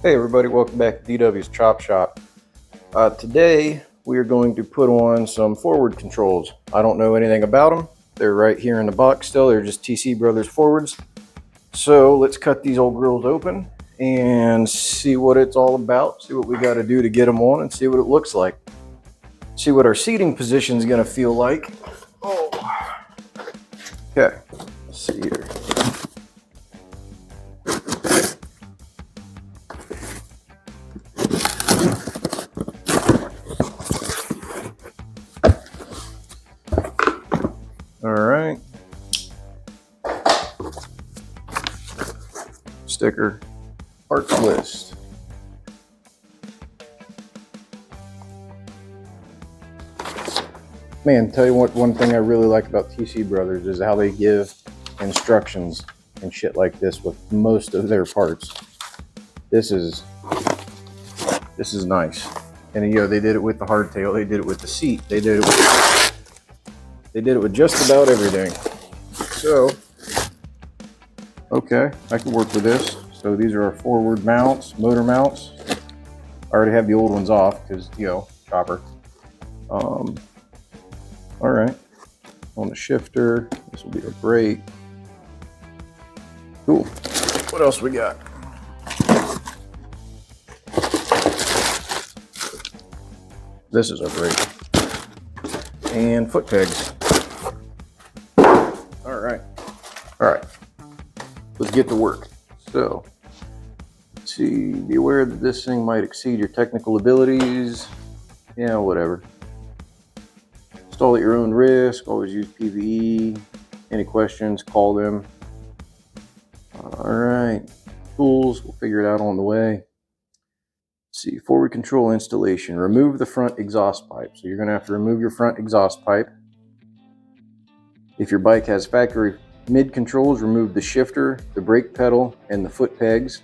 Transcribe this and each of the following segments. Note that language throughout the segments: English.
Hey everybody, welcome back to DW's Chop Shop. Today we are going to put on some forward controls. I don't know anything about them. They're right here in the box still. They're just TC Brothers forwards. So let's cut these old girls open and see what it's all about. See what we got to do to get them on and see what it looks like. See what our seating position is going to feel like. Oh. Okay, let's see here. All right. Sticker, parts list. Man, tell you what, one thing I really like about TC Brothers is how they give instructions and shit like this with most of their parts. This is nice. And you know, they did it with the hardtail, they did it with the seat, they did it with just about everything. So, okay, I can work with this. So these are our forward mounts, motor mounts. I already have the old ones off because, you know, chopper. All right, on the shifter, this will be a brake. Cool. What else we got? This is our brake. And foot pegs. All right. Let's get to work. So, let's see, be aware that this thing might exceed your technical abilities. Yeah, whatever. Install at your own risk. Always use PVE. Any questions, call them. All right. Tools, we'll figure it out on the way. Let's see, forward control installation. Remove the front exhaust pipe. So you're going to have to remove your front exhaust pipe. If your bike has factory mid controls, remove the shifter, the brake pedal, and the foot pegs.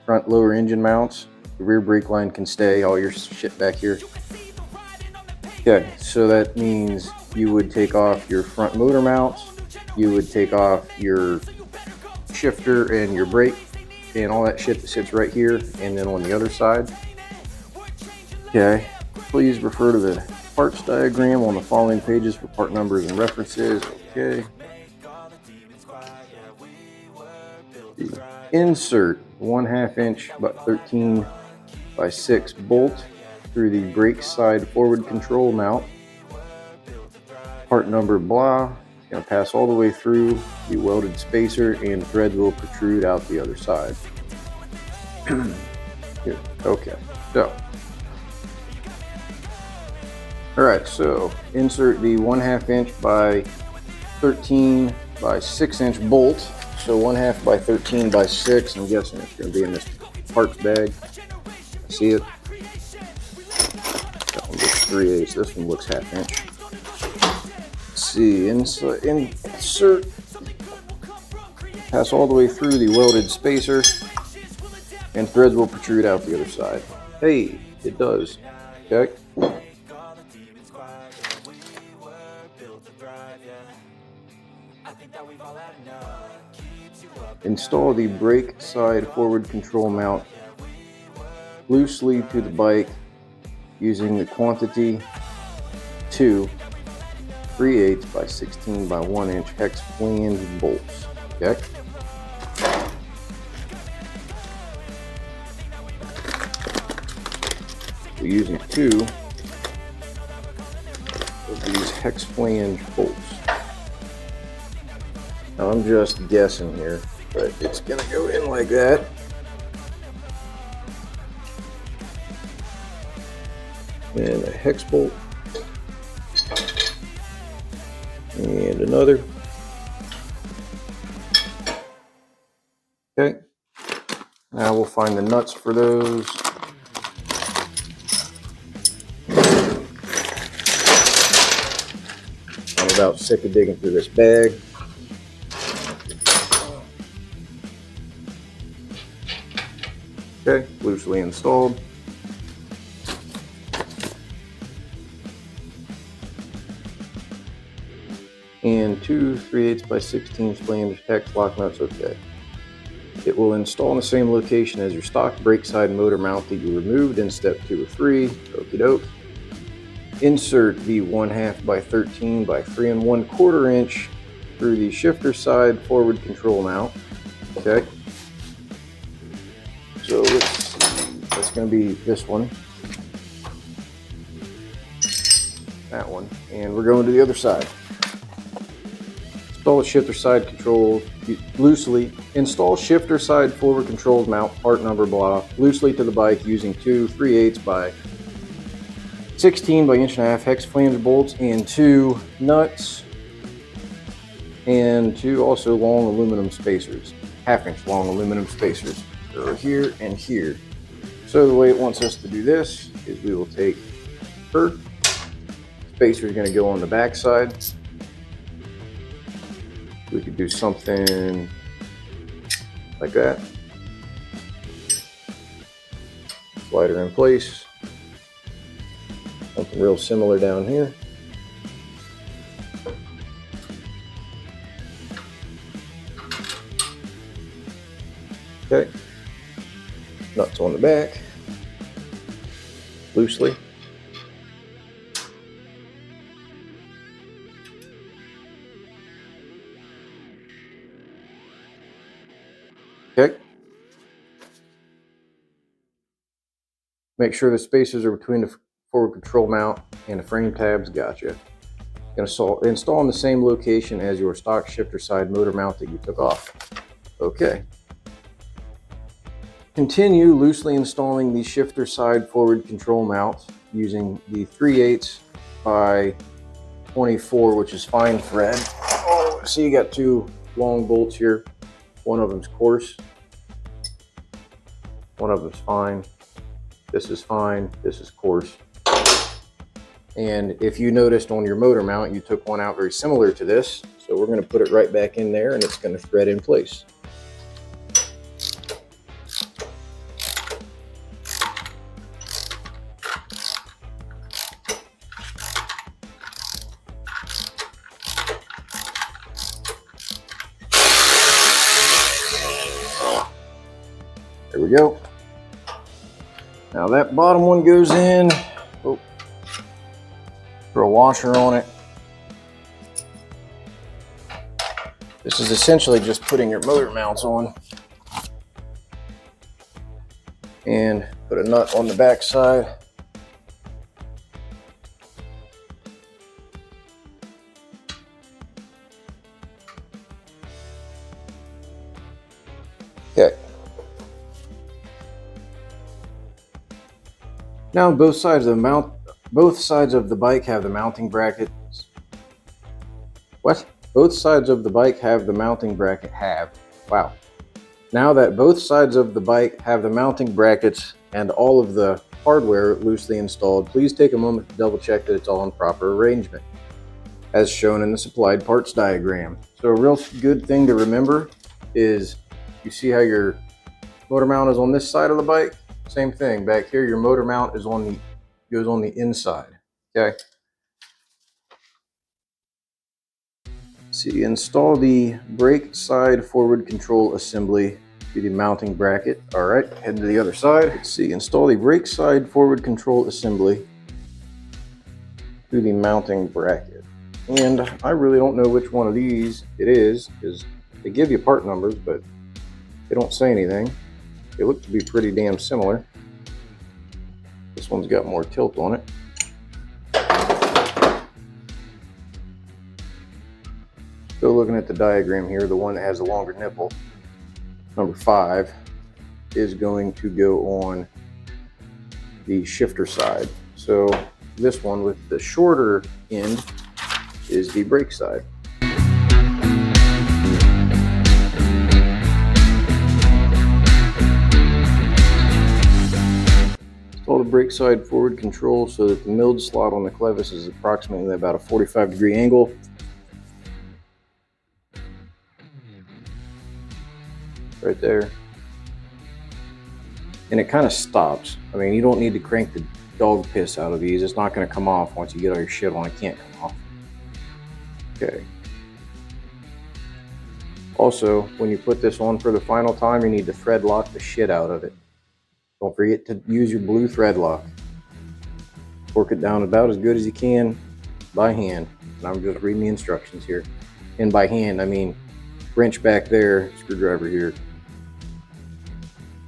Front lower engine mounts. The rear brake line can stay. All your shit back here. Okay, so that means you would take off your front motor mounts. You would take off your shifter and your brake and all that shit that sits right here and then on the other side. Okay, please refer to the parts diagram on the following pages for part numbers and references. Okay. Insert 1/2 inch about 13 by 6 bolt through the brake side forward control mount. Part number blah. It's going to pass all the way through the welded spacer and threads will protrude out the other side. Here. Okay, so alright, so insert the 1/2 inch by 13 by 6 inch bolt. So 1/2 by 13 by 6. I'm guessing it's going to be in this parts bag. See it? That one looks 3/8. This one looks 1/2 inch. Let's see, insert. Pass all the way through the welded spacer, and threads will protrude out the other side. Hey, it does. Okay. Install the brake side forward control mount loosely to the bike using the quantity 2 3/8 by 16 by 1 inch hex flange bolts. Okay. We're using 2 of these hex flange bolts. Now I'm just guessing here, but it's gonna go in like that. And a hex bolt. And another. Okay. Now we'll find the nuts for those. I'm about sick of digging through this bag. Okay, loosely installed. And 2 3/8 by 16 flange hex lock nuts. Okay. It will install in the same location as your stock brake side motor mount that you removed in step 2 or 3. Okie doke. Insert the 1/2 by 13 by 3 1/4 inch through the shifter side forward control mount. Okay. So let's see, that's going to be this one, that one, and we're going to the other side. Install the shifter side control loosely. Install shifter side forward controls mount part number blah loosely to the bike using 2 3/8 by 16 by 1.5" hex flange bolts and 2 nuts and 2 also long aluminum spacers, 1/2 inch long aluminum spacers. So here and here. So the way it wants us to do this is we will take her spacer is going to go on the back side. We could do something like that. Slide her in place. Something real similar down here. Okay. Nuts on the back. Loosely. Okay. Make sure the spacers are between the forward control mount and the frame tabs. Gotcha. Going to install in the same location as your stock shifter side motor mount that you took off. Okay. Continue loosely installing the shifter side forward control mount using the 3/8 by 24, which is fine thread. Oh, so you got 2 long bolts here. One of them's coarse. One of them's fine. This is fine. This is coarse. And if you noticed on your motor mount, you took one out very similar to this. So we're going to put it right back in there and it's going to thread in place. There we go. Now that bottom one goes in. Oh, throw a washer on it. This is essentially just putting your motor mounts on. And put a nut on the back side. Okay. Now both sides of the bike have the mounting brackets. What? Both sides of the bike have the mounting bracket Wow. Now that both sides of the bike have the mounting brackets and all of the hardware loosely installed, please take a moment to double check that it's all in proper arrangement, as shown in the supplied parts diagram. So a real good thing to remember is you see how your motor mount is on this side of the bike? Same thing back here, your motor mount is goes on the inside. Okay. See, install the brake side forward control assembly to the mounting bracket. All right, head to the other side. Let's see, install the brake side forward control assembly to the mounting bracket. And I really don't know which one of these it is, because they give you part numbers, but they don't say anything. They look to be pretty damn similar. This one's got more tilt on it. So looking at the diagram here, the one that has the longer nipple, number 5, is going to go on the shifter side. So this one with the shorter end is the brake side. Install the brake side forward control so that the milled slot on the clevis is approximately about a 45-degree angle. Right there. And it kind of stops. I mean, you don't need to crank the dog piss out of these. It's not going to come off once you get all your shit on. It can't come off. Okay. Also, when you put this on for the final time, you need to thread lock the shit out of it. Don't forget to use your blue thread lock. Torque it down about as good as you can by hand. And I'm just reading the instructions here. And by hand, I mean wrench back there, screwdriver here.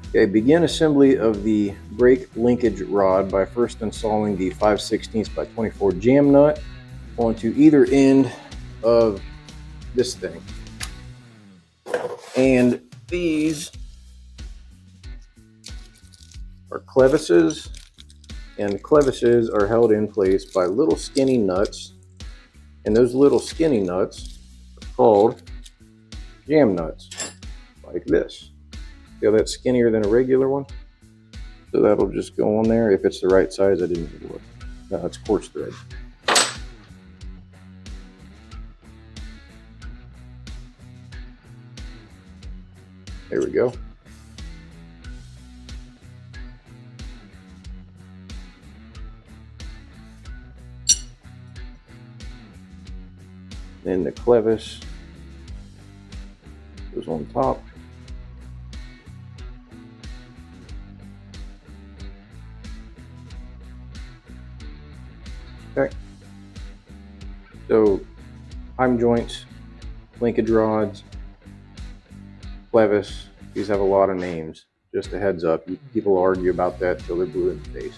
Okay, begin assembly of the brake linkage rod by first installing the 5/16 by 24 jam nut onto either end of this thing. And these are clevises, and clevises are held in place by little skinny nuts, and those little skinny nuts are called jam nuts, like this. See how that's skinnier than a regular one? So that'll just go on there. If it's the right size, I didn't even look. No, it's quartz thread. There we go. Then the clevis goes on top. Okay. So heim joints, linkage rods, clevis, these have a lot of names. Just a heads up, people argue about that till they're blue in the face.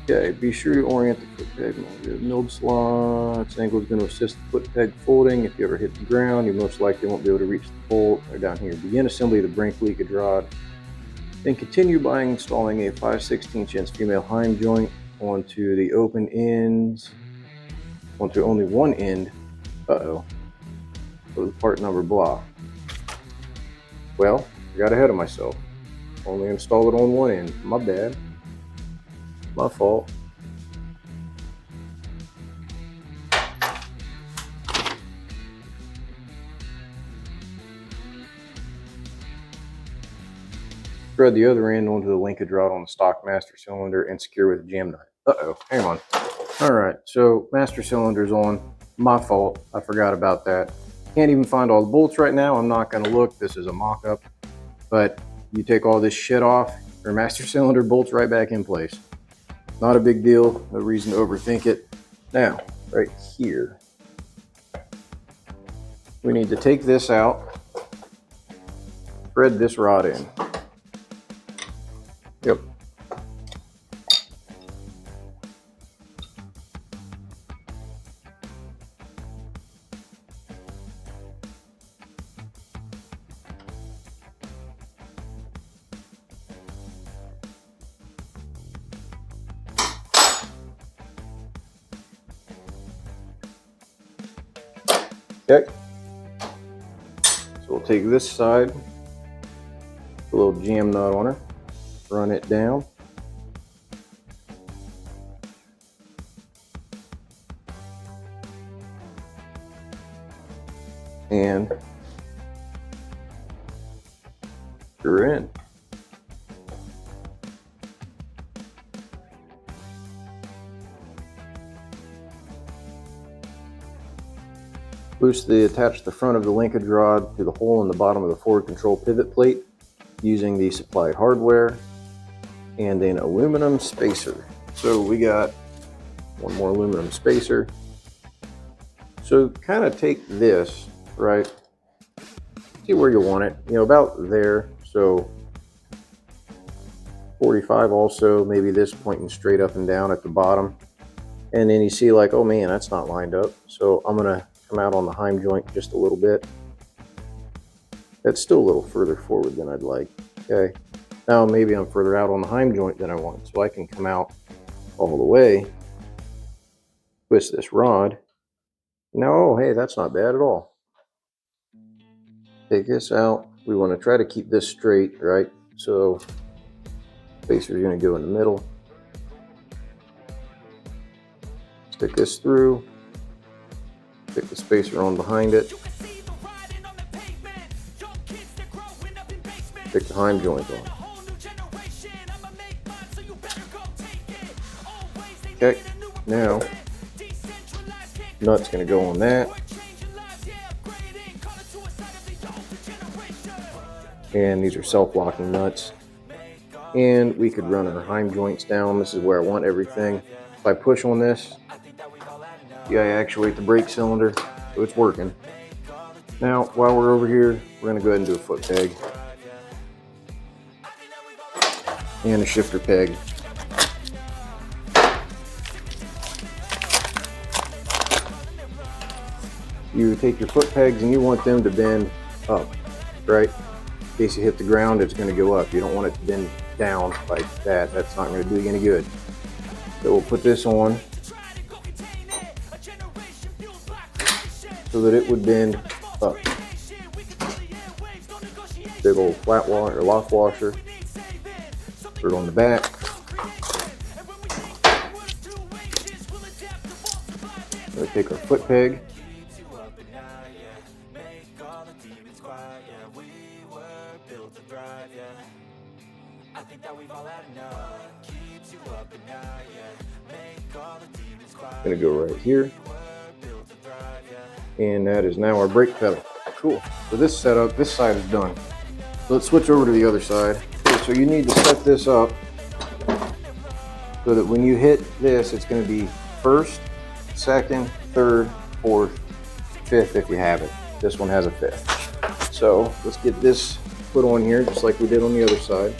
Okay, be sure to orient the foot peg. Milled slots angle is going to assist the foot peg folding. If you ever hit the ground, you most likely won't be able to reach the bolt. They're down here. Begin assembly of the brake linkage rod. Then continue by installing a 5/16 inch female heim joint onto the open ends, onto only one end. So the part number blah. Well, I got ahead of myself. Only installed it on one end. My bad. My fault. Thread the other end onto the linkage rod on the stock master cylinder and secure with a jam nut. Uh-oh, hang on. All right, so master cylinder's on. My fault, I forgot about that. Can't even find all the bolts right now. I'm not gonna look, this is a mock-up. But you take all this shit off, your master cylinder bolts right back in place. Not a big deal, no reason to overthink it. Now, right here, we need to take this out, thread this rod in. Yep. Okay, so we'll take this side, a little jam nut on her, run it down. And screw her in. Loosely attach the front of the linkage rod to the hole in the bottom of the forward control pivot plate using the supplied hardware and an aluminum spacer. So we got one more aluminum spacer. So kind of take this, right, see where you want it, you know, about there. So 45 also, maybe this pointing straight up and down at the bottom. And then you see like, oh man, that's not lined up. So I'm gonna come out on the heim joint just a little bit. That's still a little further forward than I'd like. Okay, now maybe I'm further out on the heim joint than I want, so I can come out all the way, twist this rod. No, hey, that's not bad at all. Take this out. We want to try to keep this straight, right? So spacer's going to go in the middle. Stick this through. Stick the spacer on behind it. Stick the heim joint on. Okay, now nut's going to go on that. And these are self-locking nuts. And we could run our Heim joints down. This is where I want everything. If I push on this, I actuate the brake cylinder, so it's working. Now, while we're over here, we're going to go ahead and do a foot peg and a shifter peg. You take your foot pegs and you want them to bend up, right? In case you hit the ground, it's going to go up. You don't want it to bend down like that. That's not going to do you any good. So we'll put this on so that it would bend up. Big old flat washer or lock washer. Put it on the back. We'll take our foot peg. Gonna go right here, and that is now our brake pedal. Cool. So this setup, this side is done. So let's switch over to the other side. Okay, so you need to set this up so that when you hit this, it's going to be first, second, third, fourth, fifth if you have it. This one has a fifth. So let's get this put on here just like we did on the other side.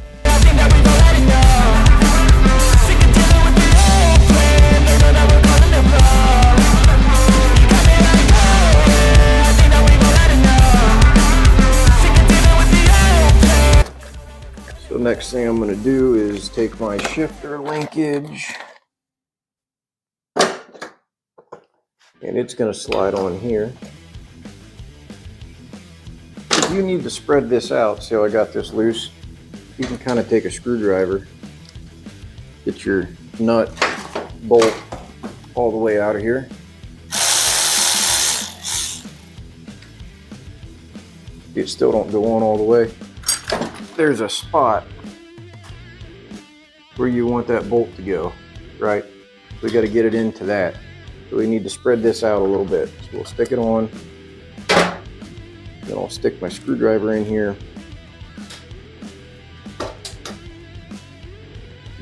So next thing I'm going to do is take my shifter linkage and it's going to slide on here. If you need to spread this out, see how I got this loose? You can kind of take a screwdriver, get your nut bolt all the way out of here. You still don't go on all the way. There's a spot where you want that bolt to go, right? We got to get it into that. So we need to spread this out a little bit. So we'll stick it on. Then I'll stick my screwdriver in here.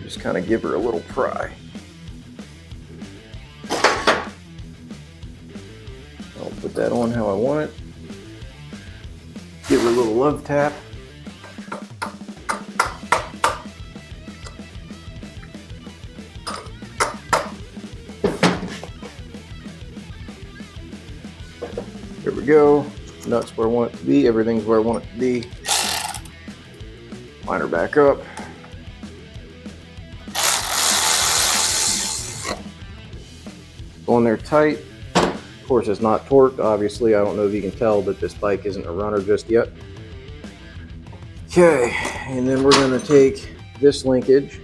Just kind of give her a little pry. I'll put that on how I want it. Give her a little love tap. There we go. Nuts where I want it to be. Everything's where I want it to be. Line her back up. On there tight. Of course, it's not torqued. Obviously, I don't know if you can tell, but this bike isn't a runner just yet. Okay, and then we're going to take this linkage,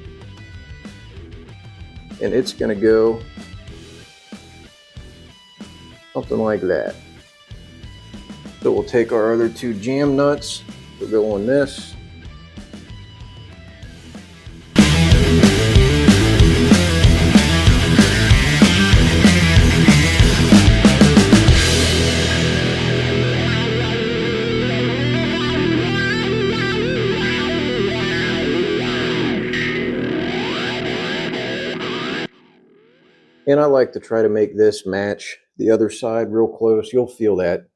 and it's going to go something like that. So we'll take our other two jam nuts, we'll go on this. And I like to try to make this match the other side real close. You'll feel that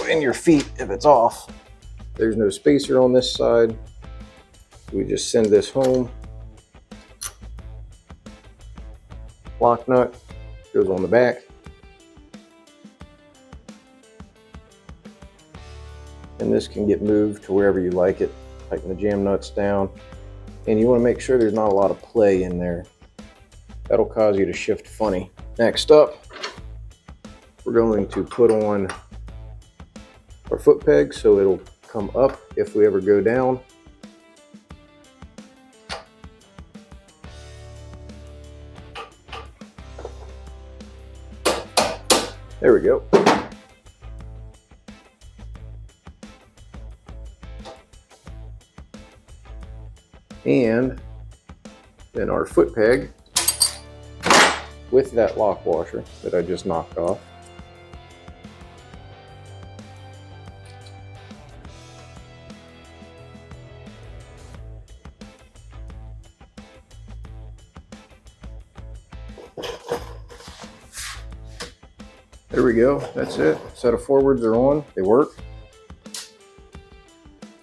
in your feet if it's off. There's no spacer on this side. We just send this home. Lock nut goes on the back. And this can get moved to wherever you like it. Tighten the jam nuts down. And you want to make sure there's not a lot of play in there. That'll cause you to shift funny. Next up, we're going to put on our foot peg so it'll come up if we ever go down. There we go. And then our foot peg with that lock washer that I just knocked off. There we go. That's it. Set of forwards are on. They work.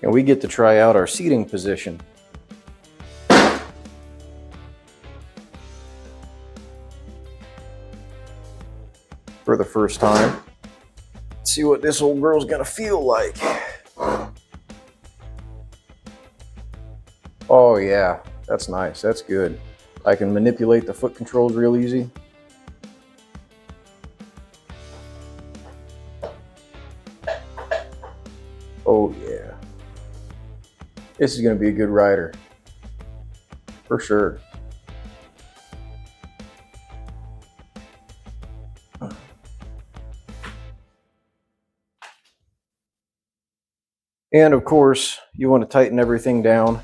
And we get to try out our seating position. For the first time. Let's see what this old girl's gonna feel like. Oh yeah, that's nice. That's good. I can manipulate the foot controls real easy. Oh yeah. This is gonna be a good rider. For sure. And of course, you want to tighten everything down.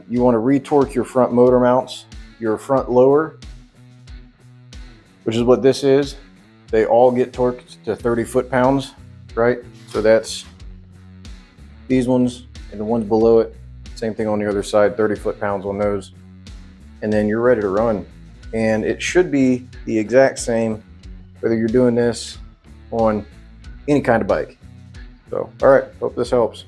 You want to retorque your front motor mounts, your front lower, which is what this is. They all get torqued to 30 foot-pounds, right? So that's these ones and the ones below it. Same thing on the other side, 30 foot-pounds on those. And then you're ready to run. And it should be the exact same whether you're doing this on any kind of bike. So, all right, hope this helps.